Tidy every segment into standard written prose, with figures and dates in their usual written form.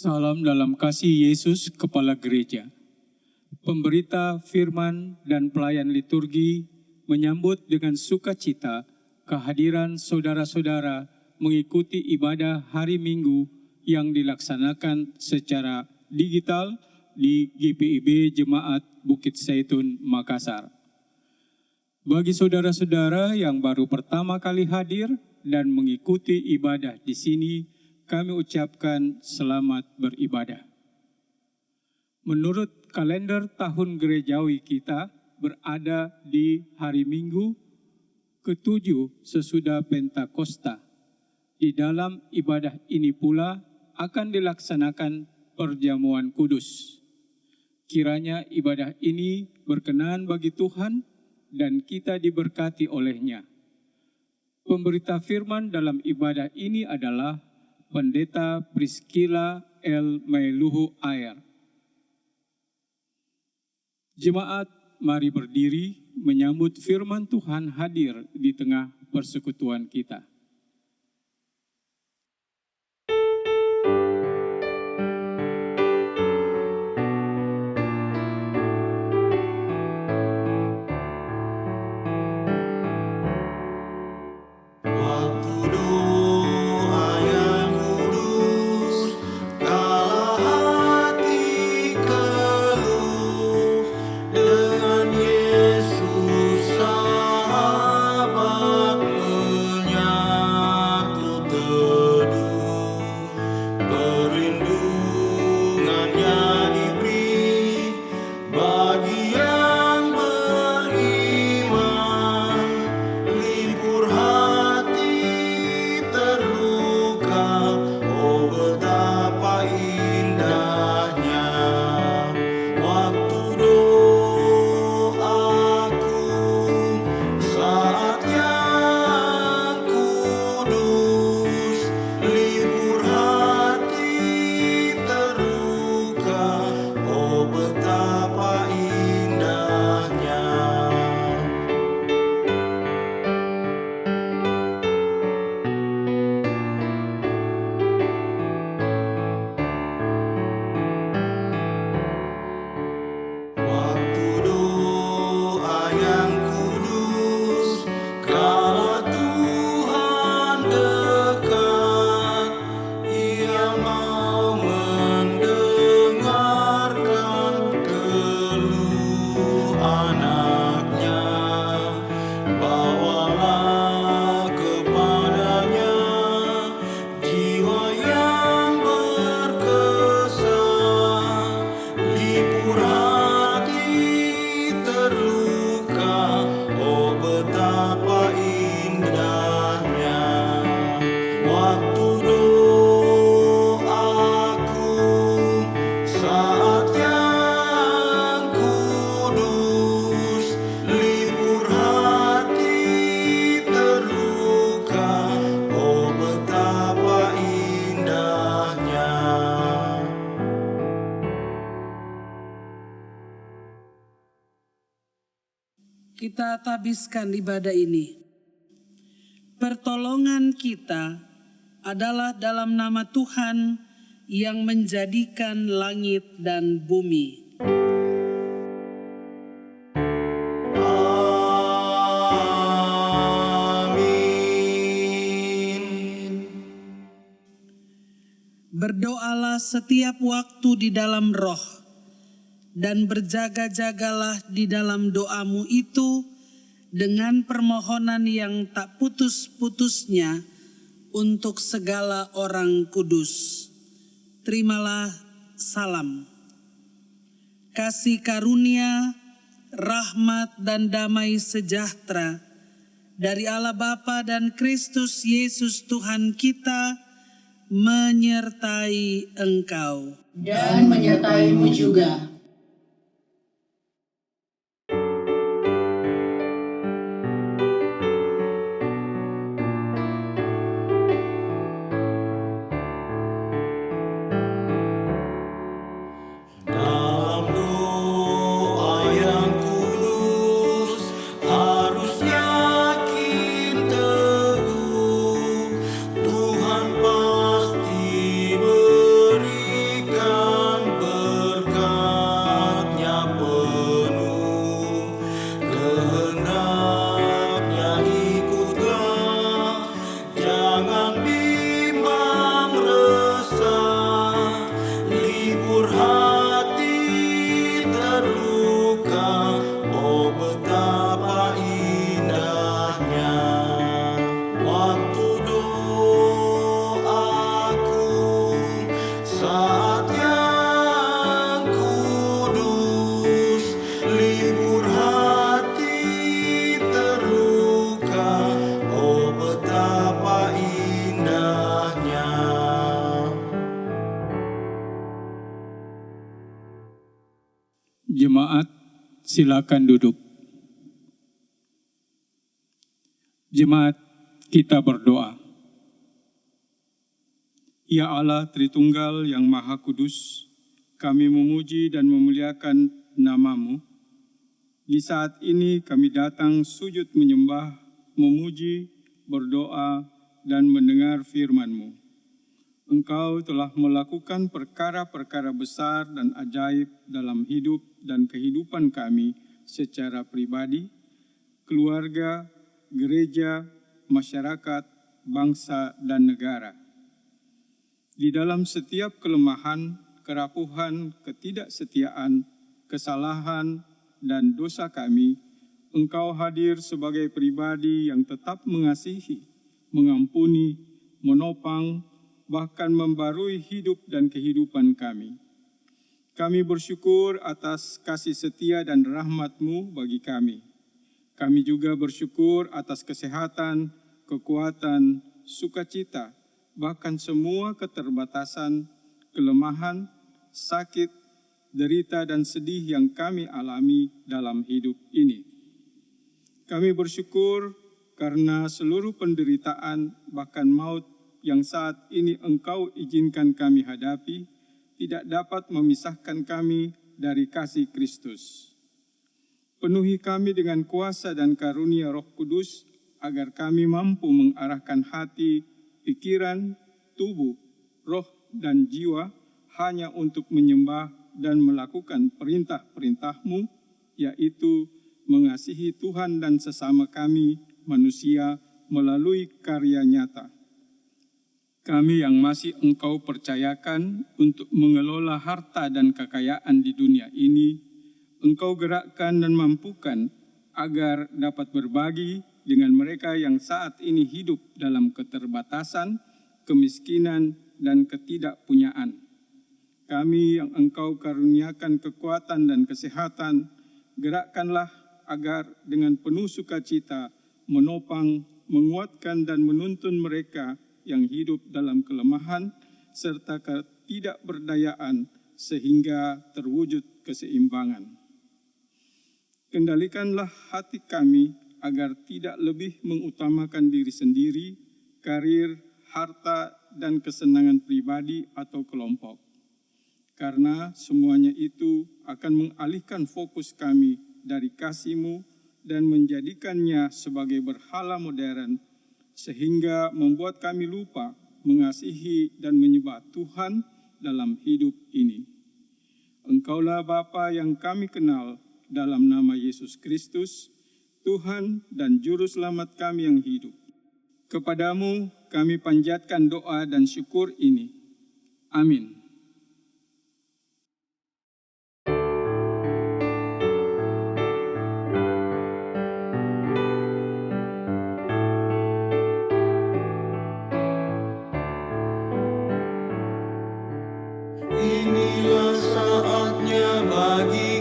Salam dalam kasih Yesus, Kepala Gereja. Pemberita firman dan pelayan liturgi menyambut dengan sukacita kehadiran saudara-saudara mengikuti ibadah hari Minggu yang dilaksanakan secara digital di GPIB Jemaat Bukit Zaitun, Makassar. Bagi saudara-saudara yang baru pertama kali hadir dan mengikuti ibadah di sini, kami ucapkan selamat beribadah. Menurut kalender tahun gerejawi kita berada di hari Minggu ke-7 sesudah Pentakosta. Di dalam ibadah ini pula akan dilaksanakan perjamuan kudus. Kiranya ibadah ini berkenan bagi Tuhan dan kita diberkati olehnya. Pemberita firman dalam ibadah ini adalah Pendeta Priscilla L. Mailuhu Ayer. Jemaat, mari berdiri menyambut firman Tuhan hadir di tengah persekutuan kita. Kita tabiskan ibadah ini. Pertolongan kita adalah dalam nama Tuhan yang menjadikan langit dan bumi. Amin. Berdoalah setiap waktu di dalam roh, dan berjaga-jagalah di dalam doamu itu dengan permohonan yang tak putus-putusnya untuk segala orang kudus. Terimalah salam. kasih karunia, rahmat dan damai sejahtera dari Allah Bapa dan Kristus Yesus Tuhan kita menyertai engkau. Dan menyertaimu juga. Jemaat, silakan duduk. Jemaat, kita berdoa. Ya Allah Tritunggal yang Maha Kudus, kami memuji dan memuliakan nama-Mu. Di saat ini kami datang sujud menyembah, memuji, berdoa, dan mendengar firman-Mu. Engkau telah melakukan perkara-perkara besar dan ajaib dalam hidup dan kehidupan kami secara pribadi, keluarga, gereja, masyarakat, bangsa, dan negara. Di dalam setiap kelemahan, kerapuhan, ketidaksetiaan, kesalahan, dan dosa kami, Engkau hadir sebagai pribadi yang tetap mengasihi, mengampuni, menopang, bahkan membarui hidup dan kehidupan kami. Kami bersyukur atas kasih setia dan rahmat-Mu bagi kami. Kami juga bersyukur atas kesehatan, kekuatan, sukacita, bahkan semua keterbatasan, kelemahan, sakit, derita dan sedih yang kami alami dalam hidup ini. Kami bersyukur karena seluruh penderitaan, bahkan maut yang saat ini Engkau izinkan kami hadapi, tidak dapat memisahkan kami dari kasih Kristus. Penuhi kami dengan kuasa dan karunia Roh Kudus, agar kami mampu mengarahkan hati, pikiran, tubuh, roh, dan jiwa hanya untuk menyembah dan melakukan perintah-perintah-Mu, yaitu mengasihi Tuhan dan sesama kami, manusia, melalui karya nyata. Kami yang masih Engkau percayakan untuk mengelola harta dan kekayaan di dunia ini, Engkau gerakkan dan mampukan agar dapat berbagi dengan mereka yang saat ini hidup dalam keterbatasan, kemiskinan, dan ketidakpunyaan. Kami yang Engkau karuniakan kekuatan dan kesehatan, gerakkanlah agar dengan penuh sukacita menopang, menguatkan, dan menuntun mereka yang hidup dalam kelemahan serta ketidakberdayaan sehingga terwujud keseimbangan. Kendalikanlah hati kami agar tidak lebih mengutamakan diri sendiri, karir, harta, dan kesenangan pribadi atau kelompok. Karena semuanya itu akan mengalihkan fokus kami dari kasih-Mu dan menjadikannya sebagai berhala modern, sehingga membuat kami lupa mengasihi dan menyembah Tuhan dalam hidup ini. Engkaulah Bapa yang kami kenal dalam nama Yesus Kristus, Tuhan dan Juru Selamat kami yang hidup. Kepadamu kami panjatkan doa dan syukur ini. Amin. Inilah saatnya bagi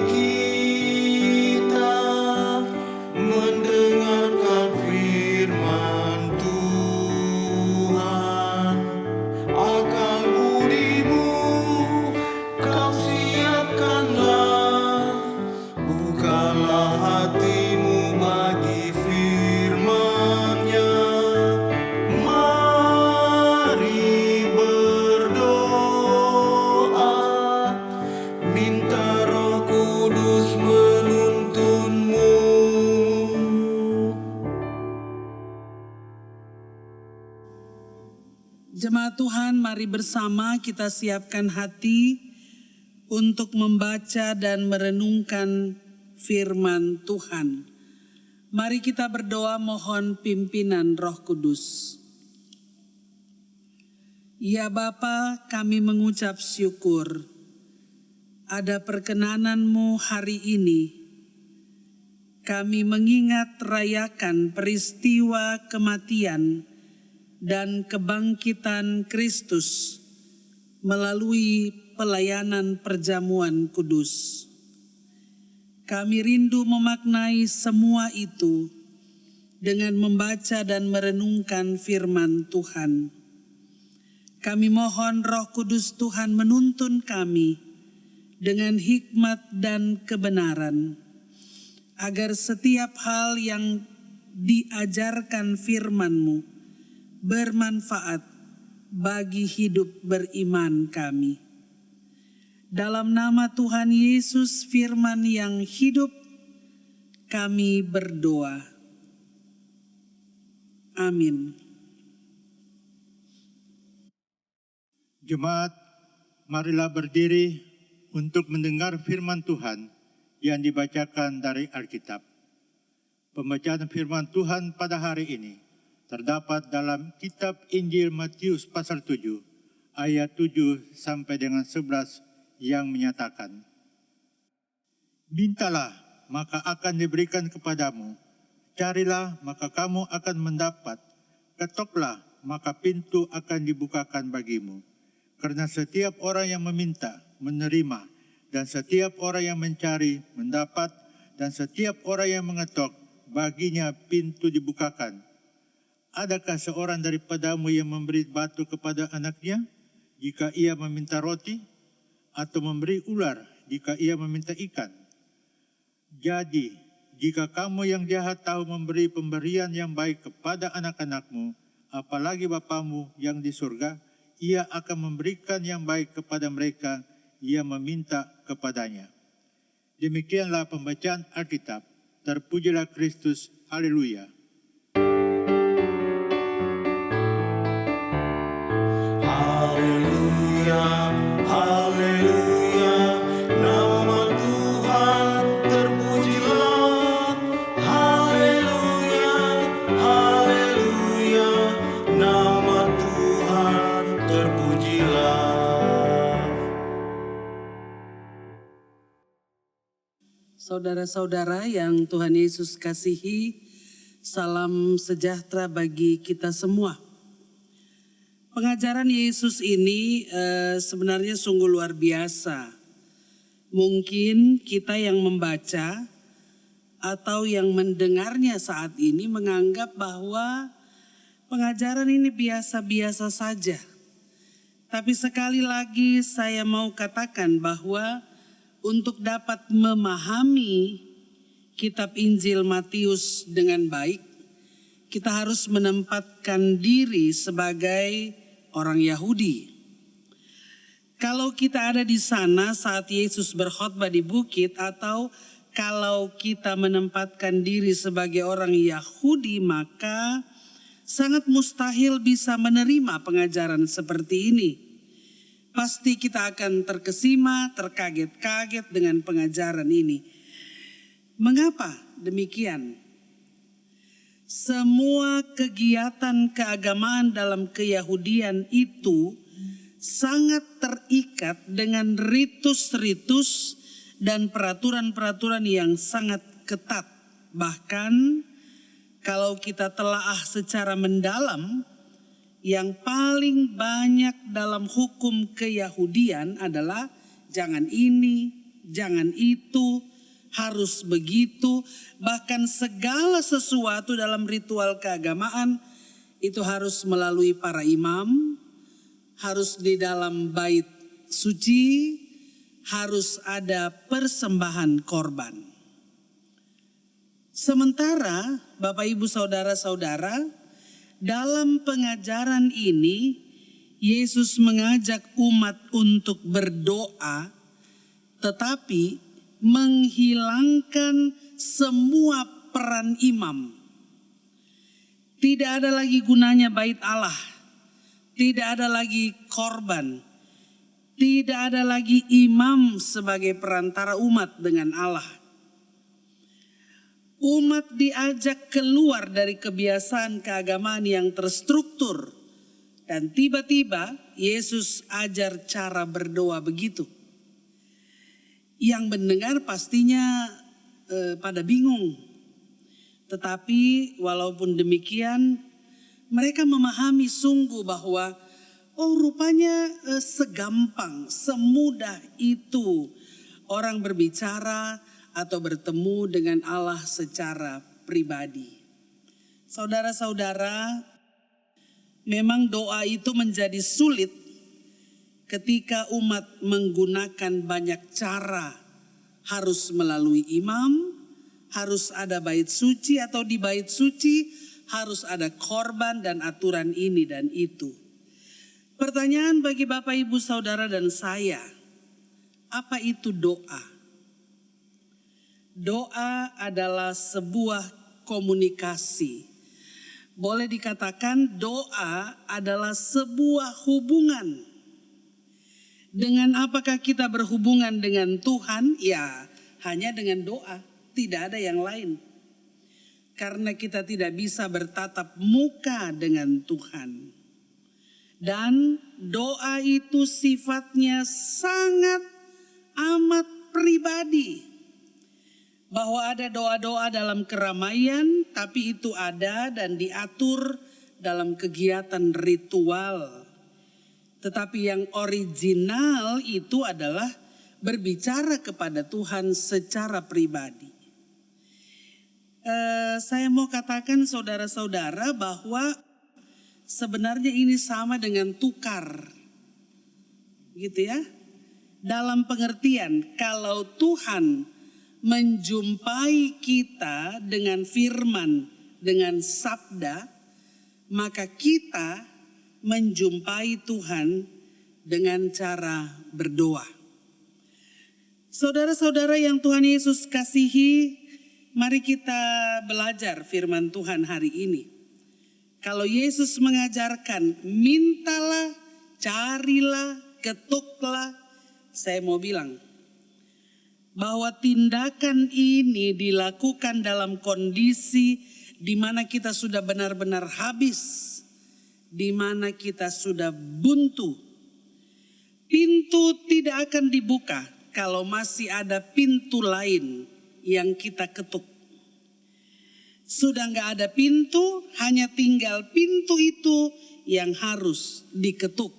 Jemaat Tuhan, mari bersama kita siapkan hati untuk membaca dan merenungkan firman Tuhan. Mari kita berdoa mohon pimpinan Roh Kudus. Ya Bapa, kami mengucap syukur ada perkenanan-Mu hari ini. Kami mengingat rayakan peristiwa kematian dan kebangkitan Kristus melalui pelayanan perjamuan kudus. Kami rindu memaknai semua itu dengan membaca dan merenungkan firman Tuhan. Kami mohon Roh Kudus Tuhan menuntun kami dengan hikmat dan kebenaran, agar setiap hal yang diajarkan firman-Mu bermanfaat bagi hidup beriman kami. Dalam nama Tuhan Yesus firman yang hidup, kami berdoa. Amin. Jemaat, marilah berdiri untuk mendengar firman Tuhan yang dibacakan dari Alkitab. Pembacaan firman Tuhan pada hari ini terdapat dalam kitab Injil Matius pasal 7 ayat 7 sampai dengan 11 yang menyatakan, "Mintalah maka akan diberikan kepadamu, carilah maka kamu akan mendapat, ketoklah maka pintu akan dibukakan bagimu. Karena setiap orang yang meminta menerima, dan setiap orang yang mencari mendapat, dan setiap orang yang mengetok baginya pintu dibukakan. Adakah seorang daripadamu yang memberi batu kepada anaknya jika ia meminta roti, atau memberi ular jika ia meminta ikan? Jadi, jika kamu yang jahat tahu memberi pemberian yang baik kepada anak-anakmu, apalagi Bapamu yang di surga, ia akan memberikan yang baik kepada mereka yang meminta kepadanya." Demikianlah pembacaan Alkitab. Terpujilah Kristus. Haleluya. Haleluya, haleluya, nama Tuhan terpujilah. Haleluya, haleluya, nama Tuhan terpujilah. Saudara-saudara yang Tuhan Yesus kasihi, salam sejahtera bagi kita semua. Pengajaran Yesus ini sebenarnya sungguh luar biasa. Mungkin kita yang membaca atau yang mendengarnya saat ini menganggap bahwa pengajaran ini biasa-biasa saja. Tapi sekali lagi saya mau katakan bahwa untuk dapat memahami kitab Injil Matius dengan baik, kita harus menempatkan diri sebagai orang Yahudi. Kalau kita ada di sana saat Yesus berkhotbah di bukit, atau kalau kita menempatkan diri sebagai orang Yahudi, maka sangat mustahil bisa menerima pengajaran seperti ini. Pasti kita akan terkesima, terkaget-kaget dengan pengajaran ini. Mengapa demikian? Semua kegiatan keagamaan dalam keyahudian itu sangat terikat dengan ritus-ritus dan peraturan-peraturan yang sangat ketat. Bahkan kalau kita telaah secara mendalam, yang paling banyak dalam hukum keyahudian adalah jangan ini, jangan itu, harus begitu. Bahkan segala sesuatu dalam ritual keagamaan itu harus melalui para imam, harus di dalam bait suci, harus ada persembahan korban. Sementara Bapak Ibu Saudara-saudara, dalam pengajaran ini Yesus mengajak umat untuk berdoa, tetapi menghilangkan semua peran imam. Tidak ada lagi gunanya bait Allah. tidak ada lagi korban, tidak ada lagi imam sebagai perantara umat dengan Allah. Umat diajak keluar dari kebiasaan keagamaan yang terstruktur, dan tiba-tiba Yesus ajar cara berdoa begitu. Yang mendengar pastinya pada bingung. Tetapi walaupun demikian, mereka memahami sungguh bahwa rupanya segampang, semudah itu orang berbicara atau bertemu dengan Allah secara pribadi. Saudara-saudara, memang doa itu menjadi sulit ketika umat menggunakan banyak cara. Harus melalui imam, harus ada bait suci, atau di bait suci harus ada korban dan aturan ini dan itu. Pertanyaan bagi Bapak, Ibu, Saudara, dan saya, apa itu doa? Doa adalah sebuah komunikasi. Boleh dikatakan doa adalah sebuah hubungan. Dengan apakah kita berhubungan dengan Tuhan? Ya, hanya dengan doa, tidak ada yang lain. Karena kita tidak bisa bertatap muka dengan Tuhan. Dan doa itu sifatnya sangat amat pribadi. Bahwa ada doa-doa dalam keramaian, tapi itu ada dan diatur dalam kegiatan ritual. Tetapi yang original itu adalah berbicara kepada Tuhan secara pribadi. Saya mau katakan saudara-saudara bahwa sebenarnya ini sama dengan tukar. Gitu ya. Dalam pengertian kalau Tuhan menjumpai kita dengan firman, dengan sabda, maka kita menjumpai Tuhan dengan cara berdoa. Saudara-saudara yang Tuhan Yesus kasihi, mari kita belajar firman Tuhan hari ini. Kalau Yesus mengajarkan, mintalah, carilah, ketuklah, saya mau bilang, bahwa tindakan ini dilakukan dalam kondisi di mana kita sudah benar-benar habis, di mana kita sudah buntu. Pintu tidak akan dibuka kalau masih ada pintu lain yang kita ketuk. Sudah nggak ada pintu, hanya tinggal pintu itu yang harus diketuk.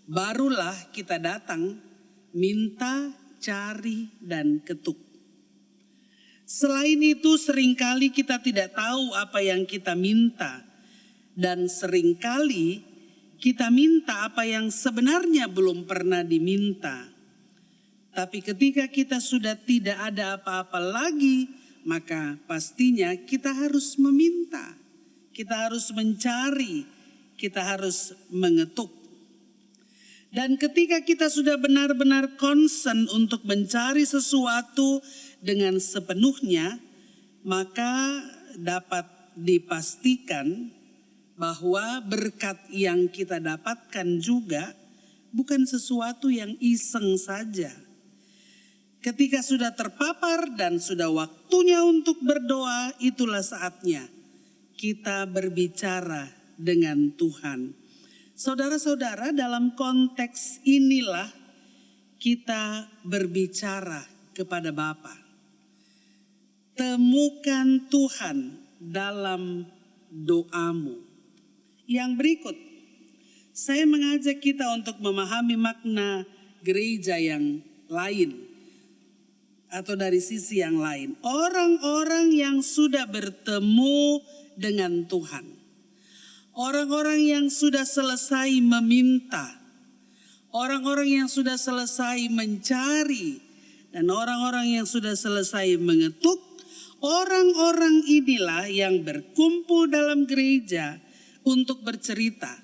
Barulah kita datang, minta, cari, dan ketuk. Selain itu seringkali kita tidak tahu apa yang kita minta. Dan seringkali kita minta apa yang sebenarnya belum pernah diminta. Tapi ketika kita sudah tidak ada apa-apa lagi, maka pastinya kita harus meminta. Kita harus mencari, kita harus mengetuk. Dan ketika kita sudah benar-benar concern untuk mencari sesuatu dengan sepenuhnya, maka dapat dipastikan bahwa berkat yang kita dapatkan juga bukan sesuatu yang iseng saja. Ketika sudah terpapar dan sudah waktunya untuk berdoa, itulah saatnya kita berbicara dengan Tuhan. Saudara-saudara, dalam konteks inilah kita berbicara kepada Bapa. Temukan Tuhan dalam doamu. Yang berikut, saya mengajak kita untuk memahami makna gereja yang lain. Atau dari sisi yang lain. Orang-orang yang sudah bertemu dengan Tuhan. Orang-orang yang sudah selesai meminta, orang-orang yang sudah selesai mencari, dan orang-orang yang sudah selesai mengetuk, orang-orang inilah yang berkumpul dalam gereja untuk bercerita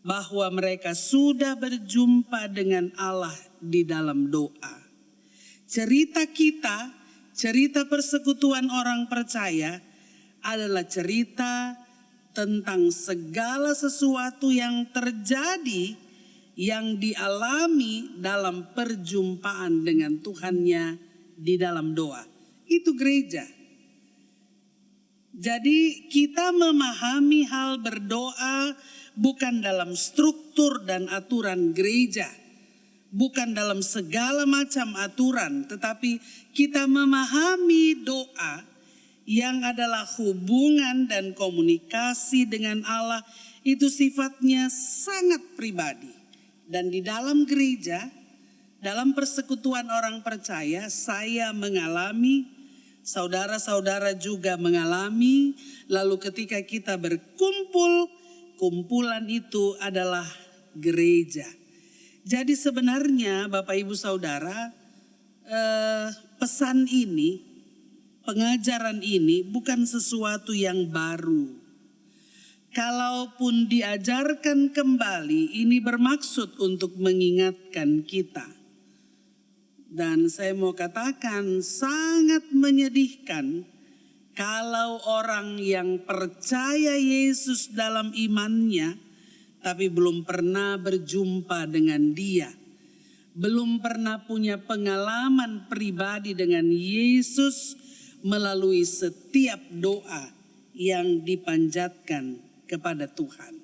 bahwa mereka sudah berjumpa dengan Allah di dalam doa. Cerita kita, cerita persekutuan orang percaya adalah cerita tentang segala sesuatu yang terjadi, yang dialami dalam perjumpaan dengan Tuhannya di dalam doa. Itu gereja. Jadi kita memahami hal berdoa bukan dalam struktur dan aturan gereja, bukan dalam segala macam aturan, tetapi kita memahami doa yang adalah hubungan dan komunikasi dengan Allah, itu sifatnya sangat pribadi. Dan di dalam gereja, dalam persekutuan orang percaya, saya mengalami, saudara-saudara juga mengalami, lalu ketika kita berkumpul, kumpulan itu adalah gereja. Jadi sebenarnya Bapak Ibu Saudara, pesan ini, pengajaran ini bukan sesuatu yang baru. Kalaupun diajarkan kembali, ini bermaksud untuk mengingatkan kita. Dan saya mau katakan sangat menyedihkan kalau orang yang percaya Yesus dalam imannya, tapi belum pernah berjumpa dengan Dia, belum pernah punya pengalaman pribadi dengan Yesus melalui setiap doa yang dipanjatkan kepada Tuhan.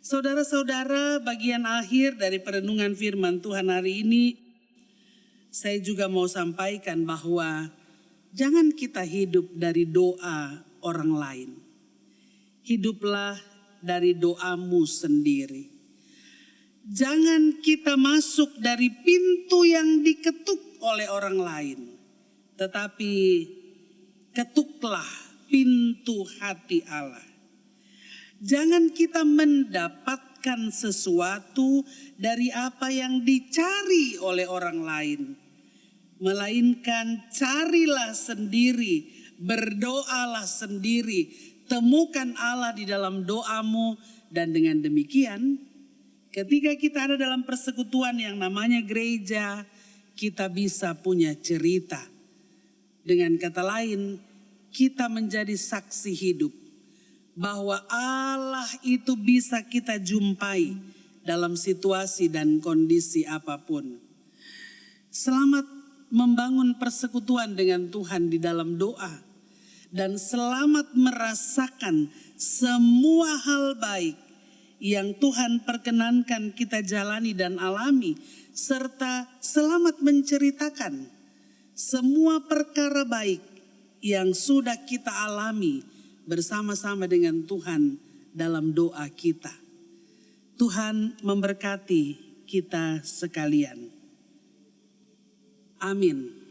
Saudara-saudara, bagian akhir dari perenungan firman Tuhan hari ini, saya juga mau sampaikan bahwa jangan kita hidup dari doa orang lain. Hiduplah dari doamu sendiri. Jangan kita masuk dari pintu yang diketuk oleh orang lain, tetapi ketuklah pintu hati Allah. Jangan kita mendapatkan sesuatu dari apa yang dicari oleh orang lain, melainkan carilah sendiri, berdoalah sendiri, temukan Allah di dalam doamu, dan dengan demikian ketika kita ada dalam persekutuan yang namanya gereja, kita bisa punya cerita. Dengan kata lain, kita menjadi saksi hidup bahwa Allah itu bisa kita jumpai dalam situasi dan kondisi apapun. Selamat membangun persekutuan dengan Tuhan di dalam doa, dan selamat merasakan semua hal baik yang Tuhan perkenankan kita jalani dan alami, serta selamat menceritakan semua perkara baik yang sudah kita alami bersama-sama dengan Tuhan dalam doa kita. Tuhan memberkati kita sekalian. Amin.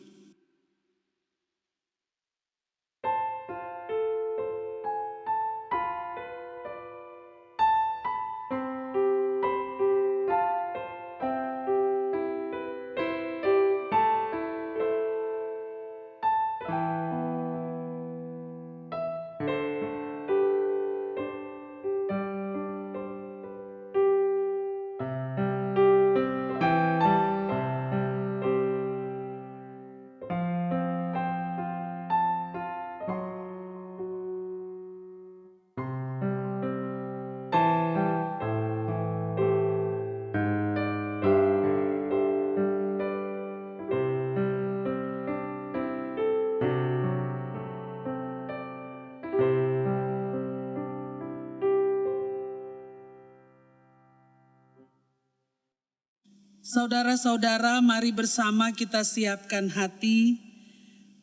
Saudara-saudara, mari bersama kita siapkan hati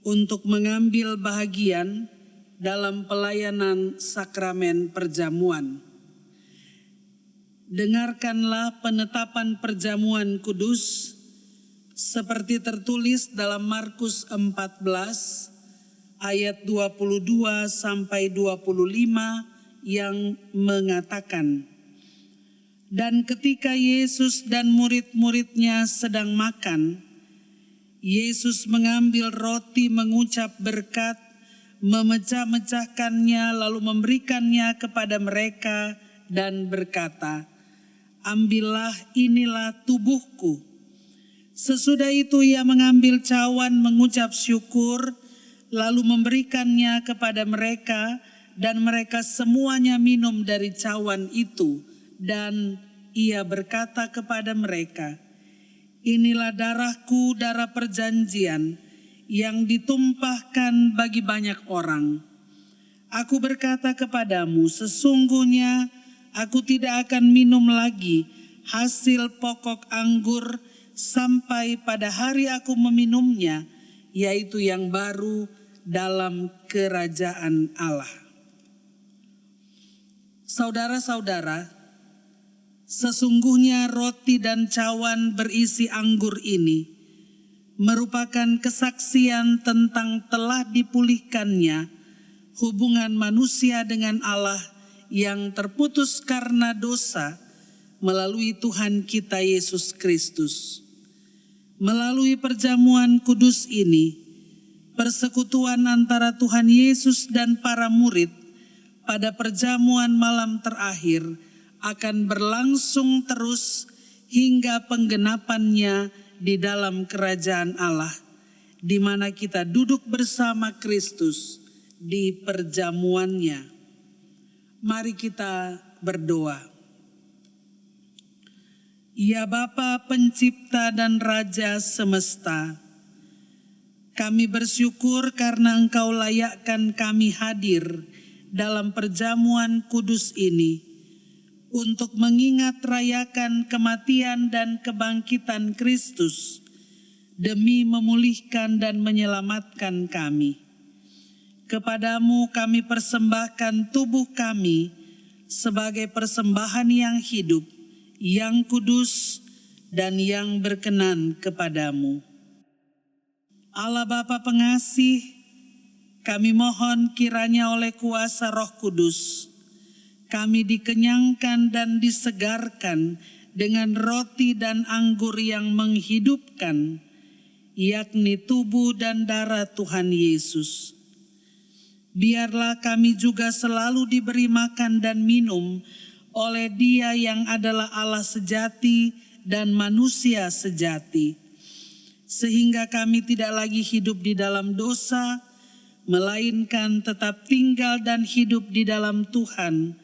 untuk mengambil bahagian dalam pelayanan sakramen perjamuan. Dengarkanlah penetapan perjamuan kudus seperti tertulis dalam Markus 14 ayat 22 sampai 25 yang mengatakan, dan ketika Yesus dan murid-muridnya sedang makan, Yesus mengambil roti, mengucap berkat, memecah-mecahkannya, lalu memberikannya kepada mereka dan berkata, ambillah, inilah tubuhku. Sesudah itu ia mengambil cawan, mengucap syukur, lalu memberikannya kepada mereka dan mereka semuanya minum dari cawan itu. Dan ia berkata kepada mereka, "Inilah darahku, darah perjanjian yang ditumpahkan bagi banyak orang. Aku berkata kepadamu, sesungguhnya aku tidak akan minum lagi hasil pokok anggur sampai pada hari aku meminumnya, yaitu yang baru dalam kerajaan Allah." Saudara-saudara, sesungguhnya roti dan cawan berisi anggur ini merupakan kesaksian tentang telah dipulihkannya hubungan manusia dengan Allah yang terputus karena dosa melalui Tuhan kita Yesus Kristus. Melalui perjamuan kudus ini, persekutuan antara Tuhan Yesus dan para murid pada perjamuan malam terakhir akan berlangsung terus hingga penggenapannya di dalam kerajaan Allah, di mana kita duduk bersama Kristus di perjamuannya. Mari kita berdoa. Ya Bapa pencipta dan Raja semesta, kami bersyukur karena Engkau layakkan kami hadir dalam perjamuan kudus ini untuk mengingat rayakan kematian dan kebangkitan Kristus demi memulihkan dan menyelamatkan kami. Kepadamu kami persembahkan tubuh kami sebagai persembahan yang hidup, yang kudus, dan yang berkenan kepadamu. Allah Bapa pengasih, kami mohon kiranya oleh kuasa Roh Kudus, kami dikenyangkan dan disegarkan dengan roti dan anggur yang menghidupkan, yakni tubuh dan darah Tuhan Yesus. Biarlah kami juga selalu diberi makan dan minum oleh Dia yang adalah Allah sejati dan manusia sejati, sehingga kami tidak lagi hidup di dalam dosa, melainkan tetap tinggal dan hidup di dalam Tuhan,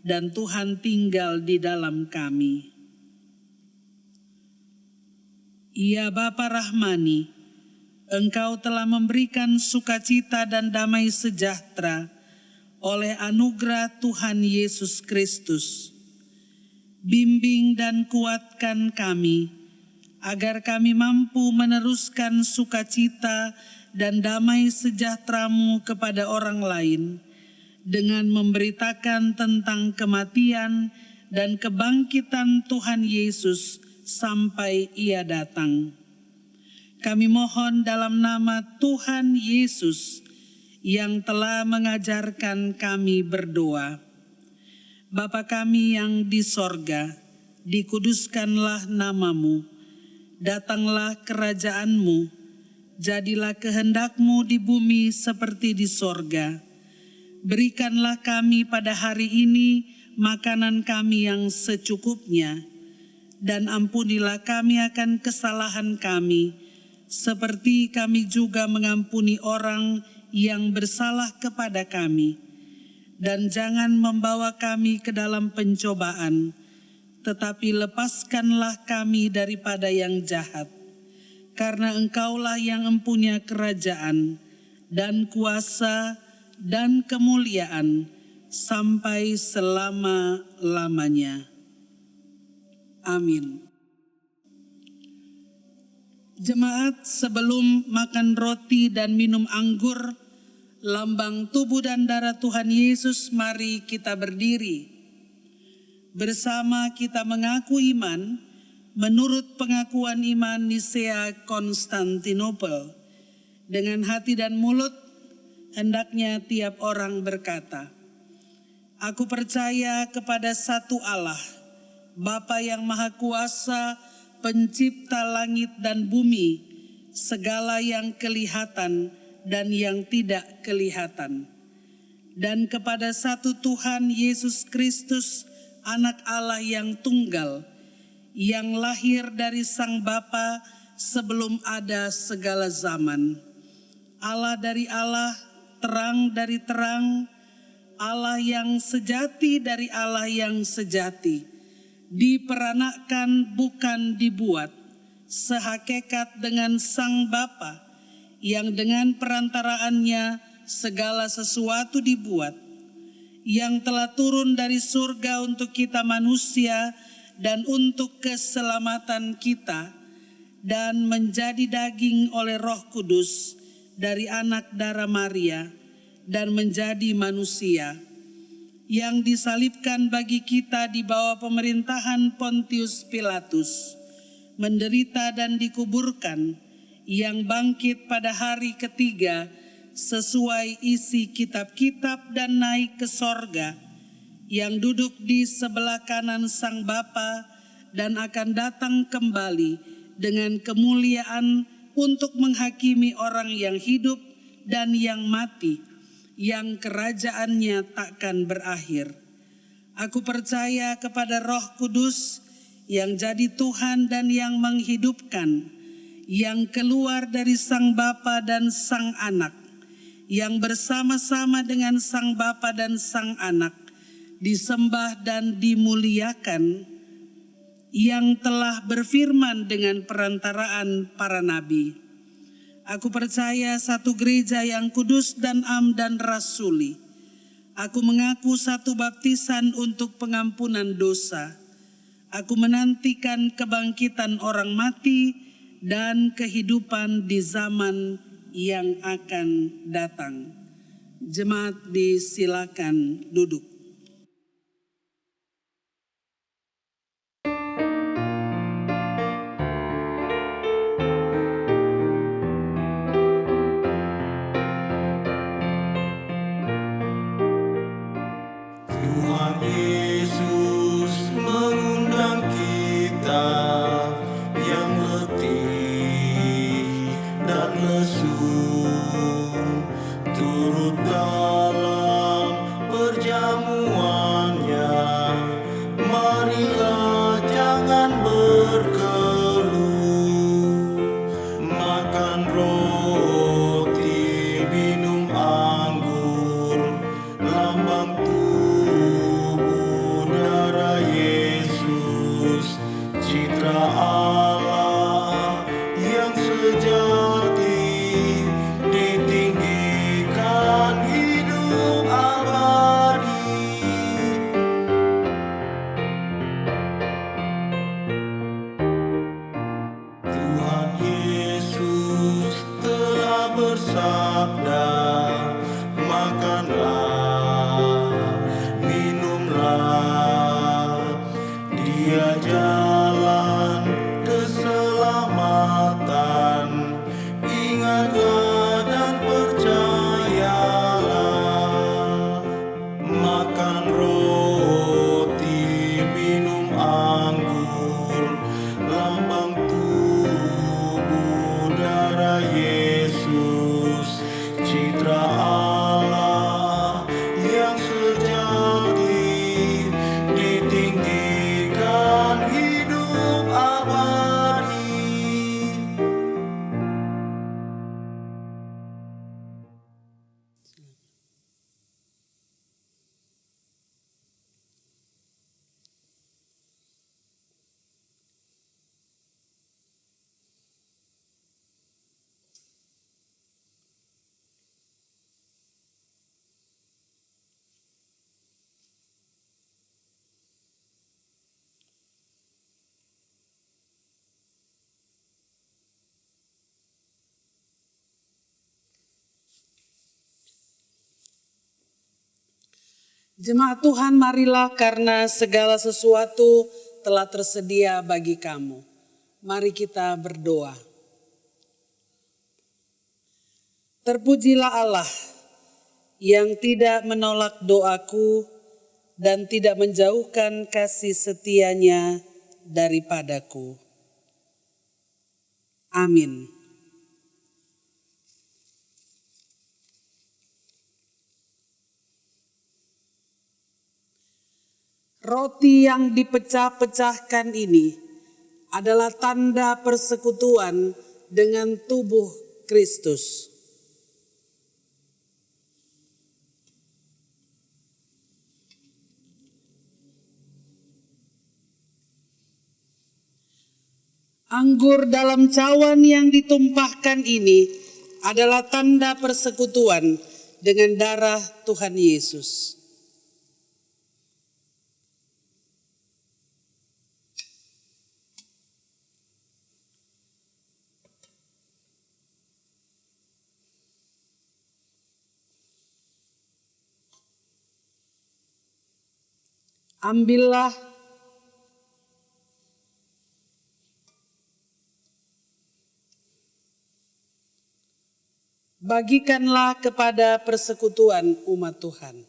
dan Tuhan tinggal di dalam kami. Ya Bapa Rahmani, Engkau telah memberikan sukacita dan damai sejahtera oleh anugerah Tuhan Yesus Kristus. Bimbing dan kuatkan kami, agar kami mampu meneruskan sukacita dan damai sejahtera-Mu kepada orang lain, dengan memberitakan tentang kematian dan kebangkitan Tuhan Yesus sampai Ia datang. Kami mohon dalam nama Tuhan Yesus yang telah mengajarkan kami berdoa. Bapa kami yang di sorga, dikuduskanlah nama-Mu, datanglah kerajaan-Mu, jadilah kehendak-Mu di bumi seperti di sorga. Berikanlah kami pada hari ini makanan kami yang secukupnya, dan ampunilah kami akan kesalahan kami, seperti kami juga mengampuni orang yang bersalah kepada kami. Dan jangan membawa kami ke dalam pencobaan, tetapi lepaskanlah kami daripada yang jahat. Karena Engkaulah yang empunya kerajaan dan kuasa dan kemuliaan sampai selama-lamanya. Amin. Jemaat, sebelum makan roti dan minum anggur, lambang tubuh dan darah Tuhan Yesus, mari kita berdiri. Bersama kita mengaku iman menurut pengakuan iman Nisea Konstantinopel. Dengan hati dan mulut, hendaknya tiap orang berkata, "Aku percaya kepada satu Allah, Bapa yang Maha Kuasa, pencipta langit dan bumi, segala yang kelihatan dan yang tidak kelihatan. Dan kepada satu Tuhan Yesus Kristus, Anak Allah yang tunggal, yang lahir dari Sang Bapa sebelum ada segala zaman. Allah dari Allah, terang dari terang, Allah yang sejati dari Allah yang sejati, diperanakkan bukan dibuat, sehakikat dengan Sang Bapa, yang dengan perantaraannya segala sesuatu dibuat, yang telah turun dari surga untuk kita manusia dan untuk keselamatan kita, dan menjadi daging oleh Roh Kudus dari anak darah Maria, dan menjadi manusia, yang disalibkan bagi kita di bawah pemerintahan Pontius Pilatus, menderita dan dikuburkan, yang bangkit pada hari ketiga sesuai isi kitab-kitab dan naik ke sorga, yang duduk di sebelah kanan Sang Bapa dan akan datang kembali dengan kemuliaan untuk menghakimi orang yang hidup dan yang mati, yang kerajaannya takkan berakhir. Aku percaya kepada Roh Kudus yang jadi Tuhan dan yang menghidupkan, yang keluar dari Sang Bapa dan Sang Anak, yang bersama-sama dengan Sang Bapa dan Sang Anak disembah dan dimuliakan, yang telah berfirman dengan perantaraan para nabi. Aku percaya satu gereja yang kudus dan am dan rasuli. Aku mengaku satu baptisan untuk pengampunan dosa. Aku menantikan kebangkitan orang mati dan kehidupan di zaman yang akan datang. Jemaat disilakan duduk. Tuhan Yesus mengundang kita yang letih dan lesu, turut dalam perjamuannya. Marilah jangan berkeluh, makan roti, minum anggur, lambang tubuh darah Yesus, citra Allah yang sejati, ditinggikan hidup abadi. Tuhan Yesus telah bersabda, makanlah, minumlah, Dia jalan keselamatan. Ingatlah dan percayalah, makan roti, minum anggur, lambang tubuh darah Yesus, citra Allah yang sejati, ditinggikan hidup abadi. Jemaat Tuhan, marilah karena segala sesuatu telah tersedia bagi kamu. Mari kita berdoa. Terpujilah Allah yang tidak menolak doaku dan tidak menjauhkan kasih setianya daripadaku. Amin. Roti yang dipecah-pecahkan ini adalah tanda persekutuan dengan tubuh Kristus. Anggur dalam cawan yang ditumpahkan ini adalah tanda persekutuan dengan darah Tuhan Yesus. Ambillah bagikanlah kepada persekutuan umat Tuhan.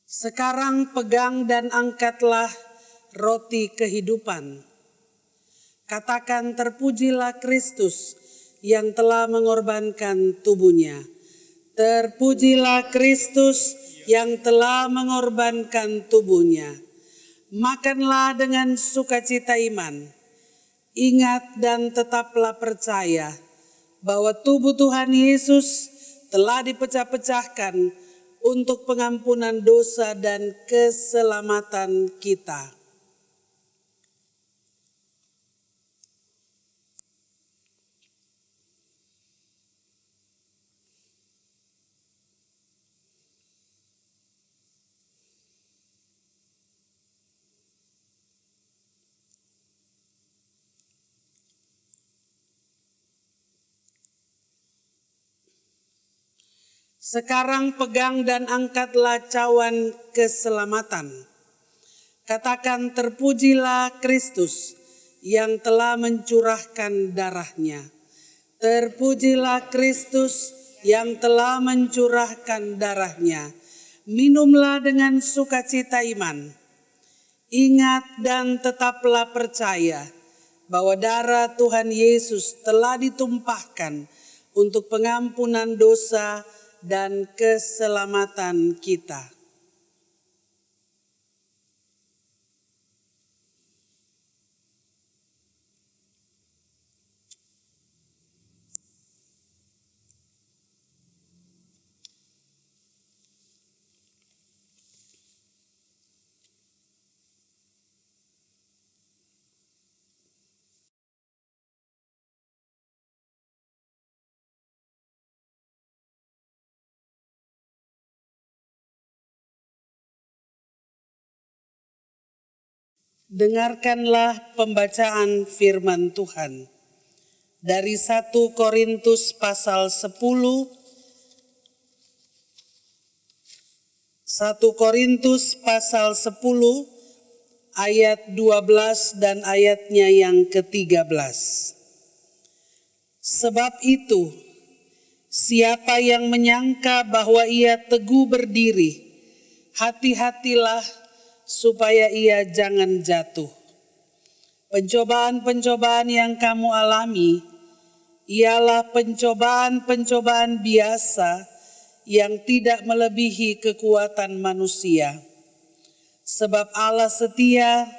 Sekarang pegang dan angkatlah roti kehidupan. Katakan, terpujilah Kristus yang telah mengorbankan tubuhnya. Terpujilah Kristus yang telah mengorbankan tubuhnya. Makanlah dengan sukacita iman. Ingat dan tetaplah percaya bahwa tubuh Tuhan Yesus telah dipecah-pecahkan untuk pengampunan dosa dan keselamatan kita. Sekarang pegang dan angkatlah cawan keselamatan. Katakan, terpujilah Kristus yang telah mencurahkan darahnya. Terpujilah Kristus yang telah mencurahkan darahnya. Minumlah dengan sukacita iman. Ingat dan tetaplah percaya bahwa darah Tuhan Yesus telah ditumpahkan untuk pengampunan dosa dan keselamatan kita. Dengarkanlah pembacaan firman Tuhan dari 1 Korintus pasal 10, 1 Korintus pasal 10 ayat 12 dan ayatnya yang ke-13. Sebab itu, siapa yang menyangka bahwa ia teguh berdiri, hati-hatilah supaya ia jangan jatuh. Pencobaan-pencobaan yang kamu alami ialah pencobaan-pencobaan biasa yang tidak melebihi kekuatan manusia. Sebab Allah setia,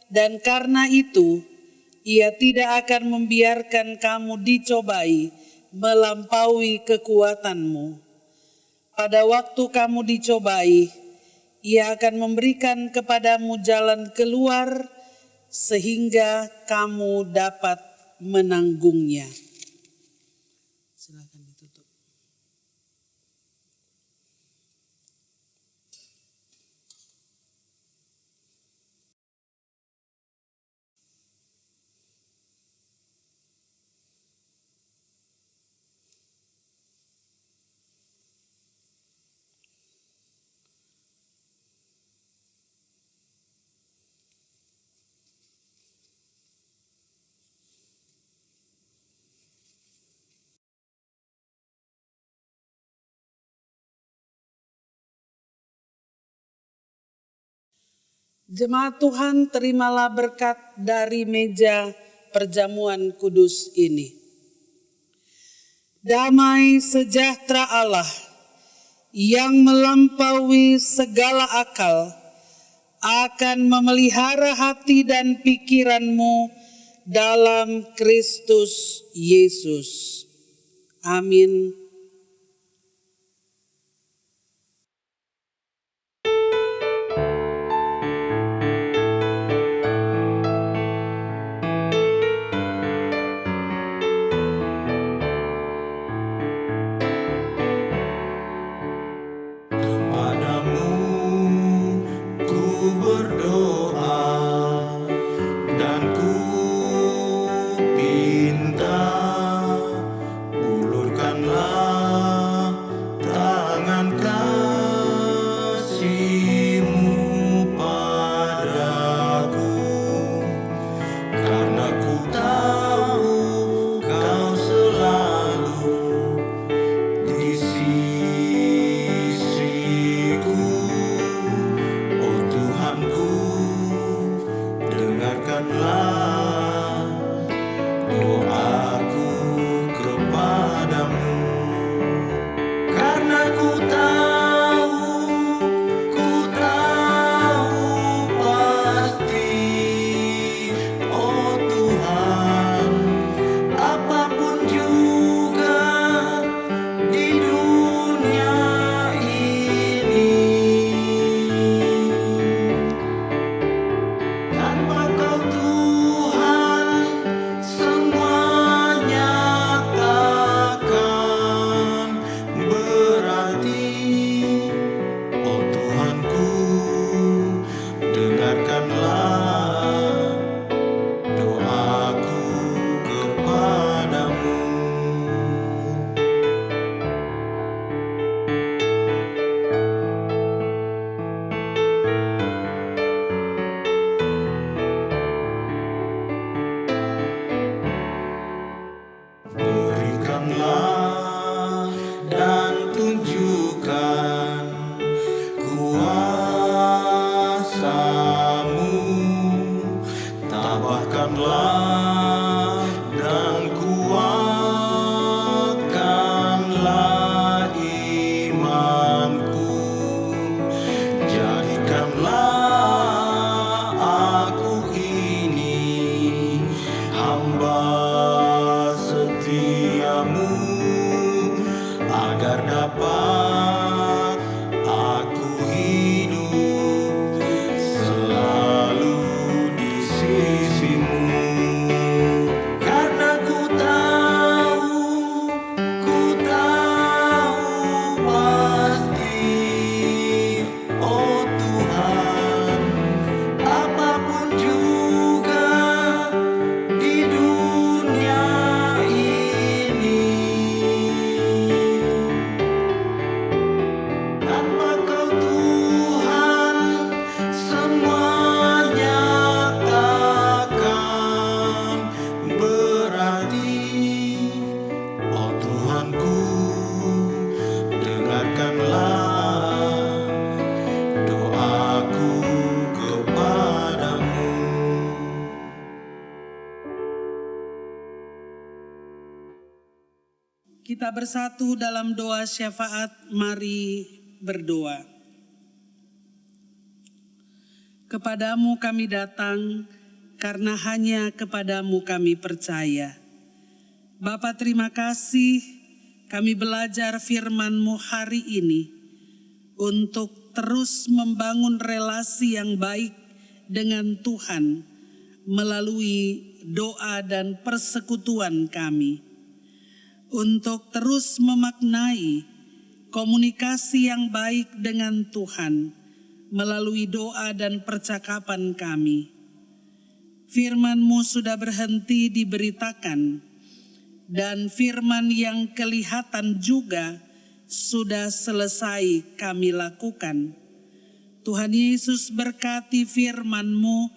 dan karena itu Ia tidak akan membiarkan kamu dicobai melampaui kekuatanmu. Pada waktu kamu dicobai, Ia akan memberikan kepadamu jalan keluar sehingga kamu dapat menanggungnya. Silakan ditutup. Jemaat Tuhan, terimalah berkat dari meja perjamuan kudus ini. Damai sejahtera Allah yang melampaui segala akal akan memelihara hati dan pikiranmu dalam Kristus Yesus. Amin. Padamu ku berdoa dan ku pinta, ulurkanlah tangan kasih-Mu padaku, karena ku tahu Kau selalu di sisiku. Oh Tuhanku, dengarkanlah doaku kepadamu, karena ku tahu pasti, oh Tuhan, apapun juga di dunia ini, tanpa Kau Tuhan semua Kita bersatu dalam doa syafaat, mari berdoa. Kepadamu kami datang, karena hanya kepadamu kami percaya. Bapa, terima kasih kami belajar firman-Mu hari ini untuk terus membangun relasi yang baik dengan Tuhan melalui doa dan persekutuan kami. Untuk terus memaknai komunikasi yang baik dengan Tuhan melalui doa dan percakapan kami. Firman-Mu sudah berhenti diberitakan, dan firman yang kelihatan juga sudah selesai kami lakukan. Tuhan Yesus, berkati firman-Mu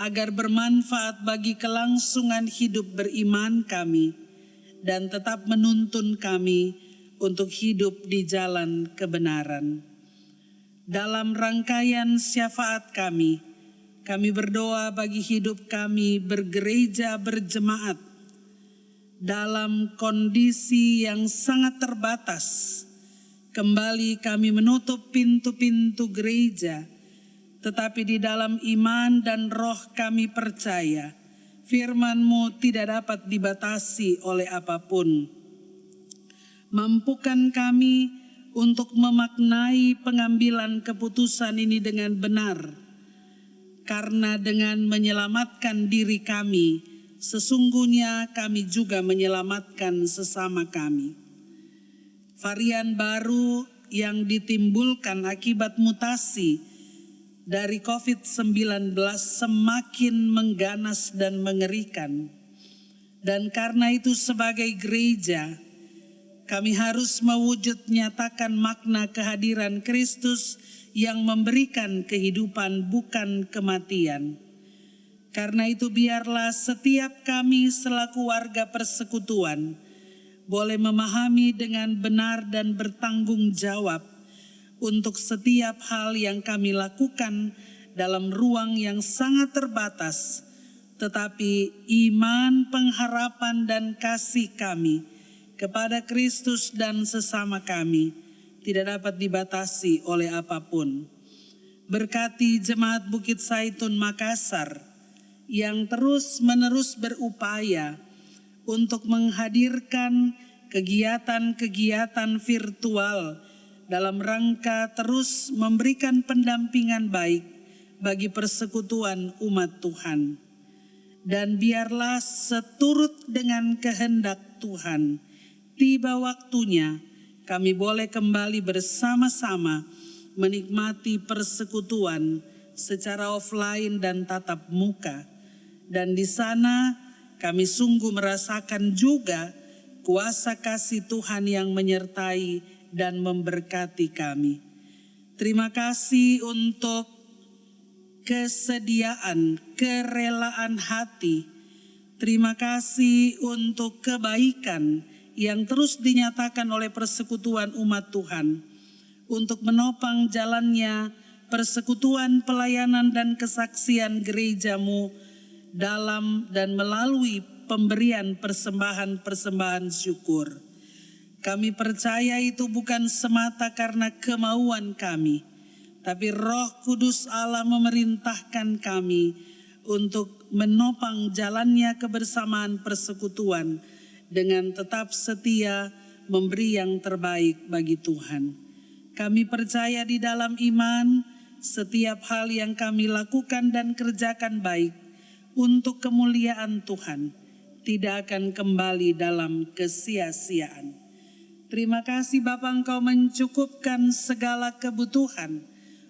agar bermanfaat bagi kelangsungan hidup beriman kami dan tetap menuntun kami untuk hidup di jalan kebenaran. Dalam rangkaian syafaat kami berdoa bagi hidup kami bergereja berjemaat dalam kondisi yang sangat terbatas. Kembali kami menutup pintu-pintu gereja, tetapi di dalam iman dan roh kami percaya firman-Mu tidak dapat dibatasi oleh apapun. Mampukan kami untuk memaknai pengambilan keputusan ini dengan benar, karena dengan menyelamatkan diri kami, sesungguhnya kami juga menyelamatkan sesama kami. Varian baru yang ditimbulkan akibat mutasi dari COVID-19 semakin mengganas dan mengerikan. Dan karena itu sebagai gereja, kami harus mewujud nyatakan makna kehadiran Kristus yang memberikan kehidupan bukan kematian. Karena itu biarlah setiap kami selaku warga persekutuan boleh memahami dengan benar dan bertanggung jawab untuk setiap hal yang kami lakukan dalam ruang yang sangat terbatas, tetapi iman, pengharapan, dan kasih kami kepada Kristus dan sesama kami tidak dapat dibatasi oleh apapun. Berkati jemaat Bukit Zaitun Makassar yang terus-menerus berupaya untuk menghadirkan kegiatan-kegiatan virtual dalam rangka terus memberikan pendampingan baik bagi persekutuan umat Tuhan. Dan biarlah seturut dengan kehendak Tuhan, tiba waktunya kami boleh kembali bersama-sama menikmati persekutuan secara offline dan tatap muka. Dan di sana kami sungguh merasakan juga kuasa kasih Tuhan yang menyertai dan memberkati kami. Terima kasih untuk kesediaan, kerelaan hati. Terima kasih untuk kebaikan yang terus dinyatakan oleh persekutuan umat Tuhan untuk menopang jalannya persekutuan, pelayanan, dan kesaksian gereja-Mu dalam dan melalui pemberian persembahan-persembahan syukur. Kami percaya itu bukan semata karena kemauan kami, tapi Roh Kudus Allah memerintahkan kami untuk menopang jalannya kebersamaan persekutuan dengan tetap setia memberi yang terbaik bagi Tuhan. Kami percaya di dalam iman setiap hal yang kami lakukan dan kerjakan baik untuk kemuliaan Tuhan tidak akan kembali dalam kesia-siaan. Terima kasih Bapa, Engkau mencukupkan segala kebutuhan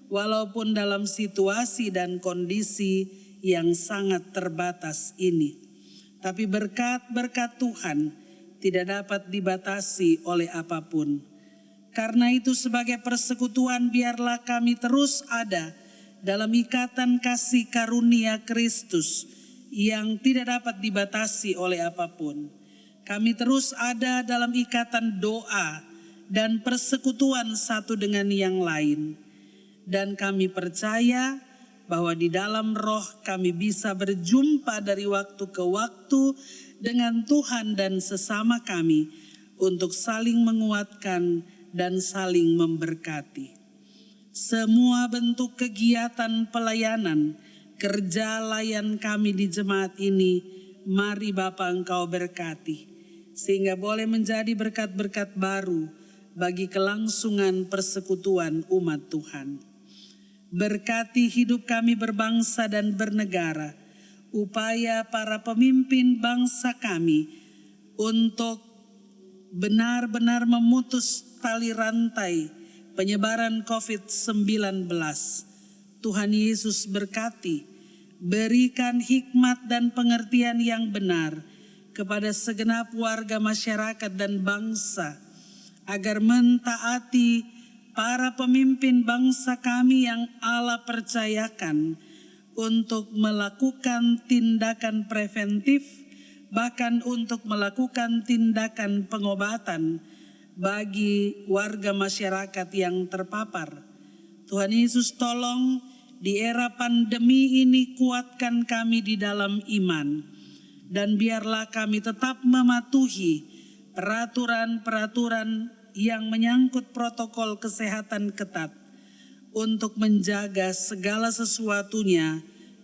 walaupun dalam situasi dan kondisi yang sangat terbatas ini. Tapi berkat-berkat Tuhan tidak dapat dibatasi oleh apapun. Karena itu sebagai persekutuan biarlah kami terus ada dalam ikatan kasih karunia Kristus yang tidak dapat dibatasi oleh apapun. Kami terus ada dalam ikatan doa dan persekutuan satu dengan yang lain. Dan kami percaya bahwa di dalam roh kami bisa berjumpa dari waktu ke waktu dengan Tuhan dan sesama kami untuk saling menguatkan dan saling memberkati. Semua bentuk kegiatan pelayanan, kerja layan kami di jemaat ini, mari Bapa Engkau berkati, sehingga boleh menjadi berkat-berkat baru bagi kelangsungan persekutuan umat Tuhan. Berkati hidup kami berbangsa dan bernegara, upaya para pemimpin bangsa kami untuk benar-benar memutus tali rantai penyebaran COVID-19. Tuhan Yesus berkati, berikan hikmat dan pengertian yang benar kepada segenap warga masyarakat dan bangsa, agar mentaati para pemimpin bangsa kami yang Allah percayakan untuk melakukan tindakan preventif, bahkan untuk melakukan tindakan pengobatan bagi warga masyarakat yang terpapar. Tuhan Yesus tolong di era pandemi ini kuatkan kami di dalam iman, dan biarlah kami tetap mematuhi peraturan-peraturan yang menyangkut protokol kesehatan ketat untuk menjaga segala sesuatunya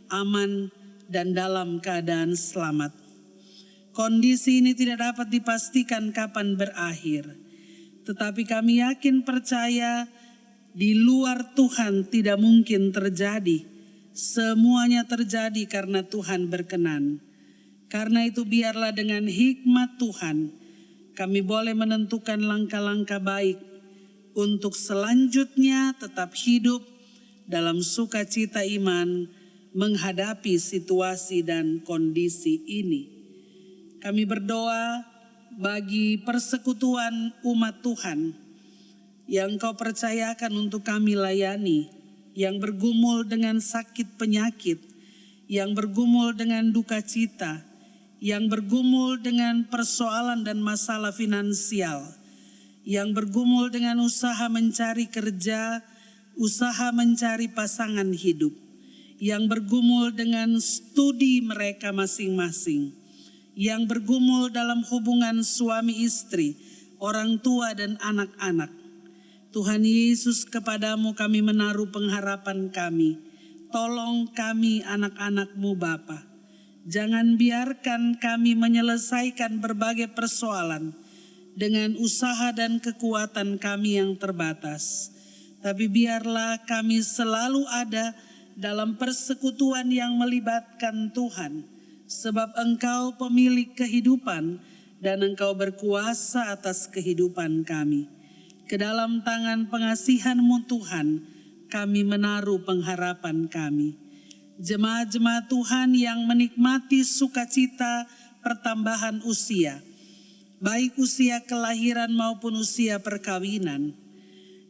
aman dan dalam keadaan selamat. Kondisi ini tidak dapat dipastikan kapan berakhir, tetapi kami yakin percaya di luar Tuhan tidak mungkin terjadi. Semuanya terjadi karena Tuhan berkenan. Karena itu biarlah dengan hikmat Tuhan kami boleh menentukan langkah-langkah baik untuk selanjutnya tetap hidup dalam sukacita iman menghadapi situasi dan kondisi ini. Kami berdoa bagi persekutuan umat Tuhan yang Kau percayakan untuk kami layani, yang bergumul dengan sakit penyakit, yang bergumul dengan duka cita, yang bergumul dengan persoalan dan masalah finansial, yang bergumul dengan usaha mencari kerja, usaha mencari pasangan hidup, yang bergumul dengan studi mereka masing-masing, yang bergumul dalam hubungan suami istri, orang tua dan anak-anak. Tuhan Yesus, kepadamu kami menaruh pengharapan kami. Tolong kami anak-anak-Mu Bapa. Jangan biarkan kami menyelesaikan berbagai persoalan dengan usaha dan kekuatan kami yang terbatas. Tapi biarlah kami selalu ada dalam persekutuan yang melibatkan Tuhan. Sebab Engkau pemilik kehidupan dan Engkau berkuasa atas kehidupan kami. Ke dalam tangan pengasihan-Mu Tuhan, kami menaruh pengharapan kami. Jemaat-jemaat Tuhan yang menikmati sukacita pertambahan usia, baik usia kelahiran maupun usia perkawinan.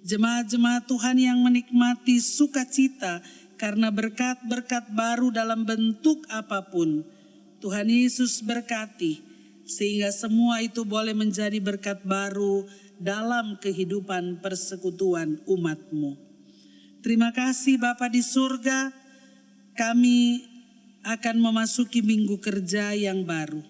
Jemaat-jemaat Tuhan yang menikmati sukacita karena berkat-berkat baru dalam bentuk apapun. Tuhan Yesus berkati, sehingga semua itu boleh menjadi berkat baru dalam kehidupan persekutuan umat-Mu. Terima kasih Bapa di surga, kami akan memasuki minggu kerja yang baru.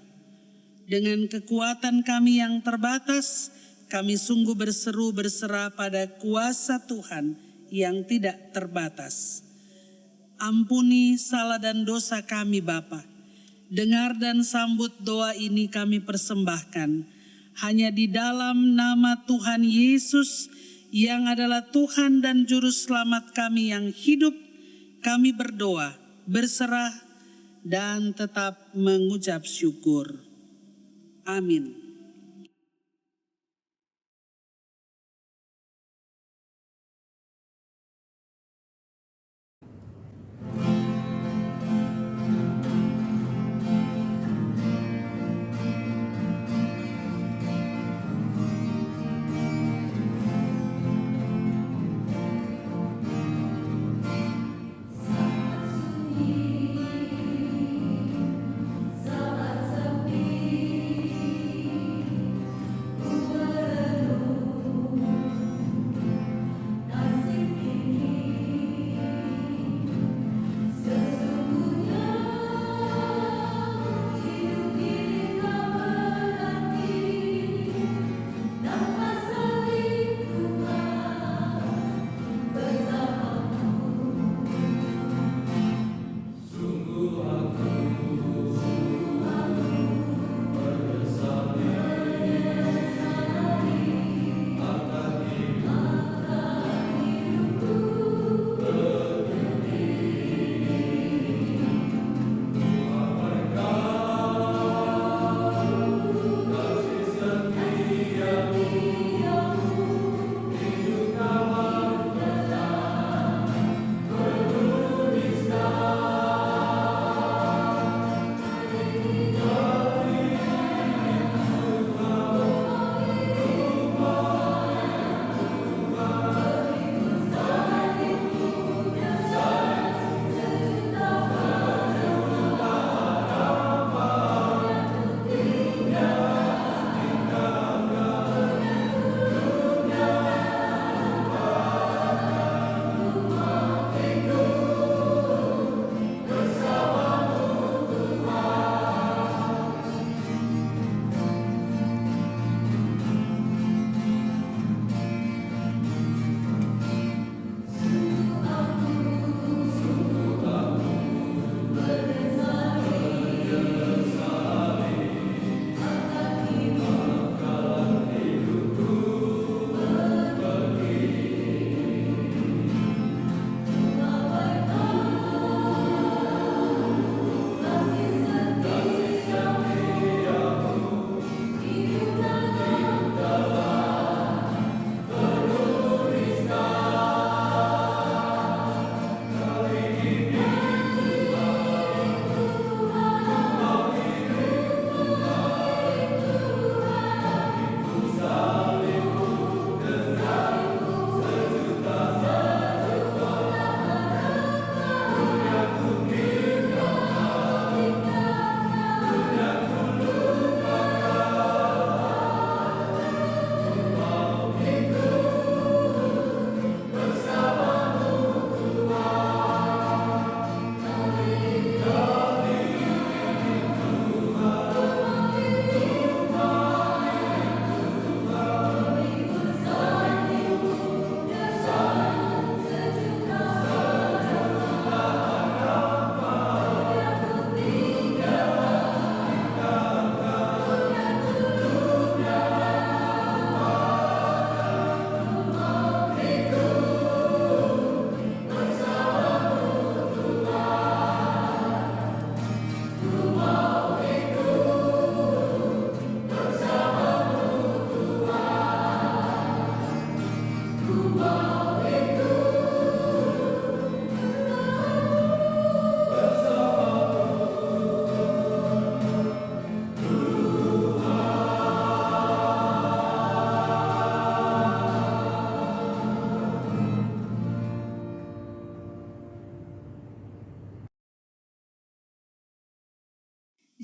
Dengan kekuatan kami yang terbatas, kami sungguh berseru berserah pada kuasa Tuhan yang tidak terbatas. Ampuni salah dan dosa kami Bapa. Dengar dan sambut doa ini kami persembahkan hanya di dalam nama Tuhan Yesus yang adalah Tuhan dan Juru Selamat kami yang hidup. Kami berdoa, berserah dan tetap mengucap syukur. Amin.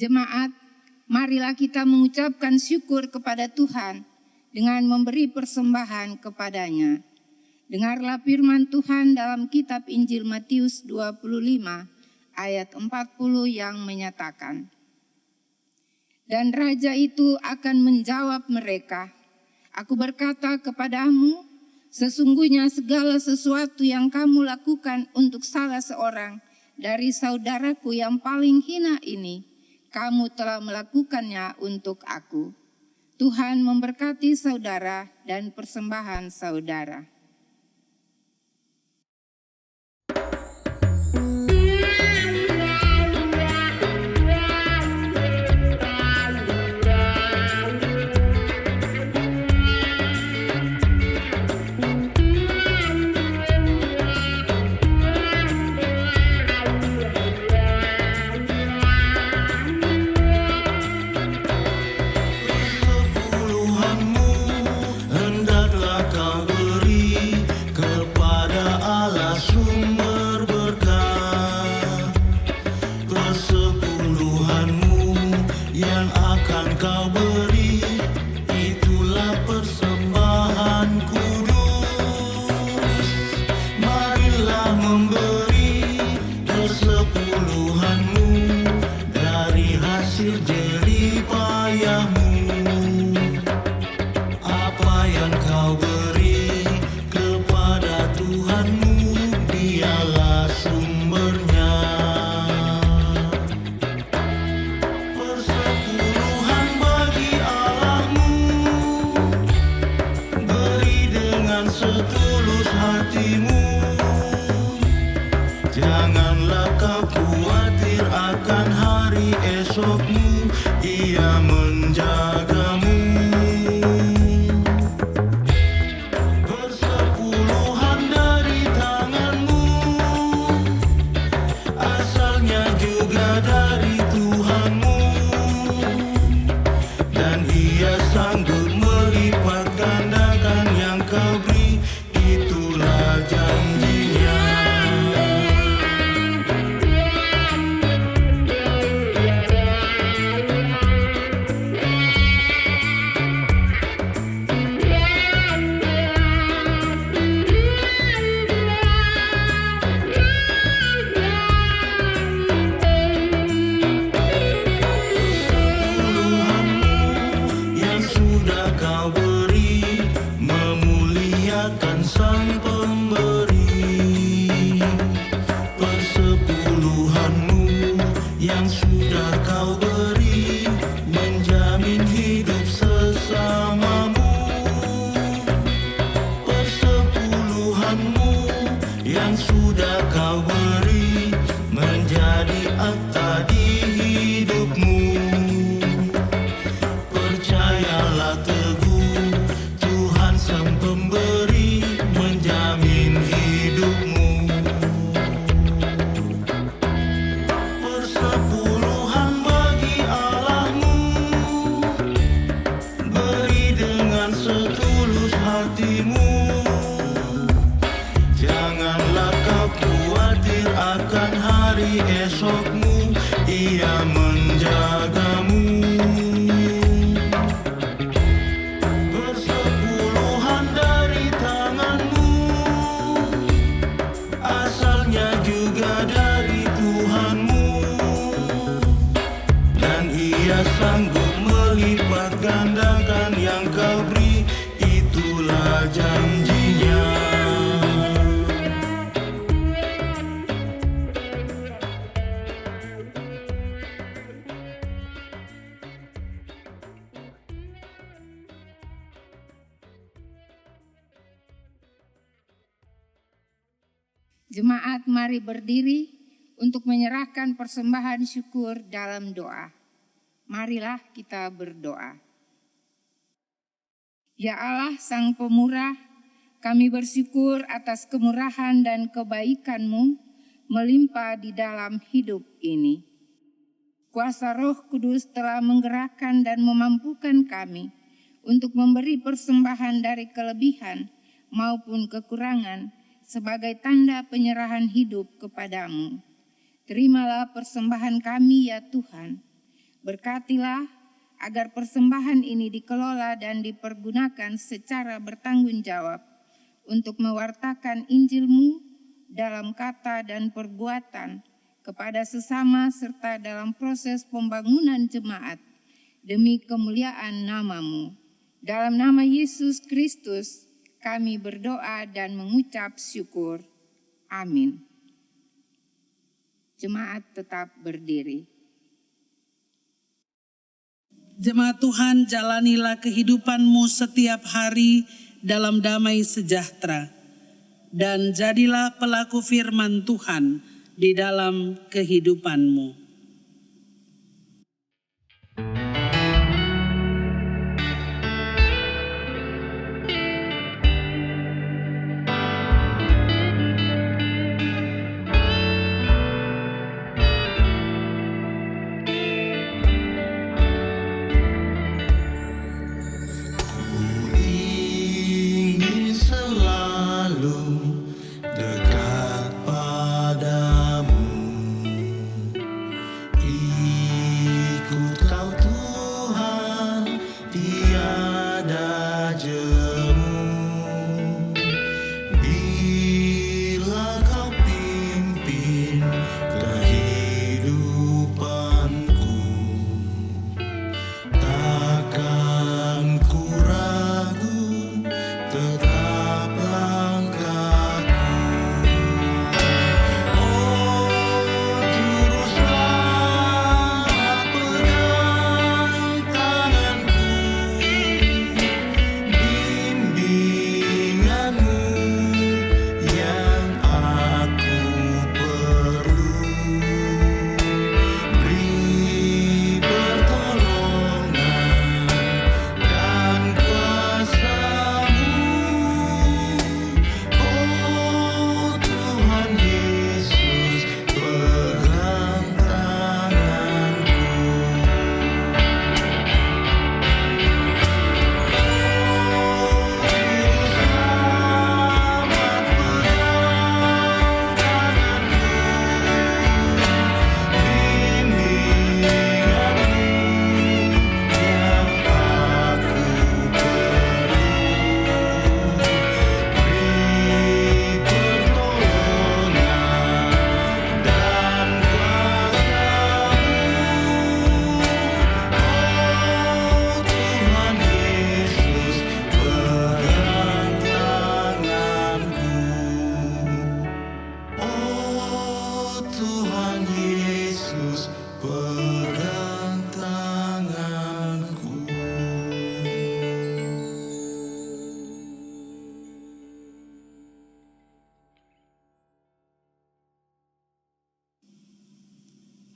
Jemaat, marilah kita mengucapkan syukur kepada Tuhan dengan memberi persembahan kepadanya. Dengarlah firman Tuhan dalam kitab Injil Matius 25 ayat 40 yang menyatakan, "Dan raja itu akan menjawab mereka, Aku berkata kepadamu, sesungguhnya segala sesuatu yang kamu lakukan untuk salah seorang dari saudaraku yang paling hina ini, kamu telah melakukannya untuk aku." Tuhan memberkati saudara dan persembahan saudara. Sepuluhanmu hendaklah kau beri kepada Allah sumber berkah. Persepuluhanmu yang akan kau beri, itulah persembahan kudus. Marilah memberi persepuluhanmu dari hasil jerih payahmu. Apa yang kau beri kepada Tuhanmu, dialah sumbernya. Persepuluhan bagi Allahmu, beri dengan setulus hatimu. Janganlah kau khawatir akan hari esokmu, Ia menjagamu. Persepuluhan dari tanganmu, asalnya juga dari Tuhanmu, dan Ia sanggup melipat gandakan yang kau beri, itulah janjinya. Persepuluhanmu yang sudah kau beri, memuliakan Sang Pemberi. Persepuluhanmu yang sudah kau beri, menjamin hidup sesamamu. Persepuluhanmu yang sudah kau beri, menjadi akta di hidupmu. Percayalah teguh, Tuhan Sang Pemberi menjamin hidupmu. Persepuluhan bagi Allahmu, beri dengan setulus hatimu. Janganlah kau khawatir akan hari esokmu, Ia menjagamu. Persepuluhan dari tanganmu, asalnya juga dari Tuhanmu, dan Ia sanggup melipat gandakan yang kau beri, itulah janjinya. Jemaat, mari berdiri untuk menyerahkan persembahan syukur dalam doa. Marilah kita berdoa. Ya Allah, Sang Pemurah, kami bersyukur atas kemurahan dan kebaikan-Mu melimpah di dalam hidup ini. Kuasa Roh Kudus telah menggerakkan dan memampukan kami untuk memberi persembahan dari kelebihan maupun kekurangan sebagai tanda penyerahan hidup kepadamu. Terimalah persembahan kami ya Tuhan. Berkatilah agar persembahan ini dikelola dan dipergunakan secara bertanggung jawab untuk mewartakan Injil-Mu dalam kata dan perbuatan kepada sesama serta dalam proses pembangunan jemaat demi kemuliaan nama-Mu. Dalam nama Yesus Kristus kami berdoa dan mengucap syukur. Amin. Jemaat tetap berdiri. Jemaat Tuhan, jalanilah kehidupan-Mu setiap hari dalam damai sejahtera, dan jadilah pelaku firman Tuhan di dalam kehidupan-Mu.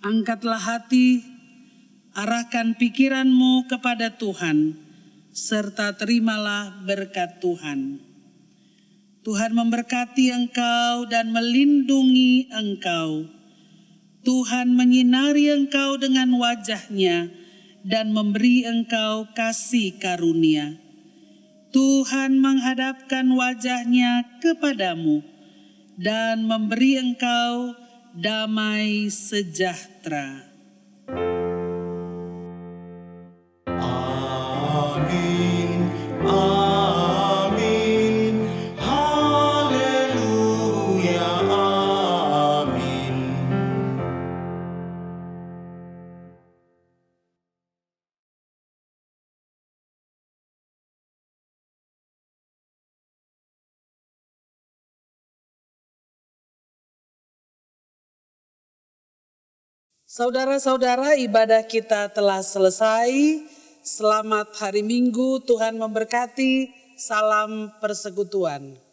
Angkatlah hati, arahkan pikiran-Mu kepada Tuhan, serta terimalah berkat Tuhan. Tuhan memberkati engkau dan melindungi engkau. Tuhan menyinari engkau dengan wajah-Nya dan memberi engkau kasih karunia. Tuhan menghadapkan wajah-Nya kepadamu dan memberi engkau damai sejahtera. Amin, amin, haleluya, amin. Saudara-saudara, ibadah kita telah selesai. Selamat hari Minggu, Tuhan memberkati. Salam persekutuan.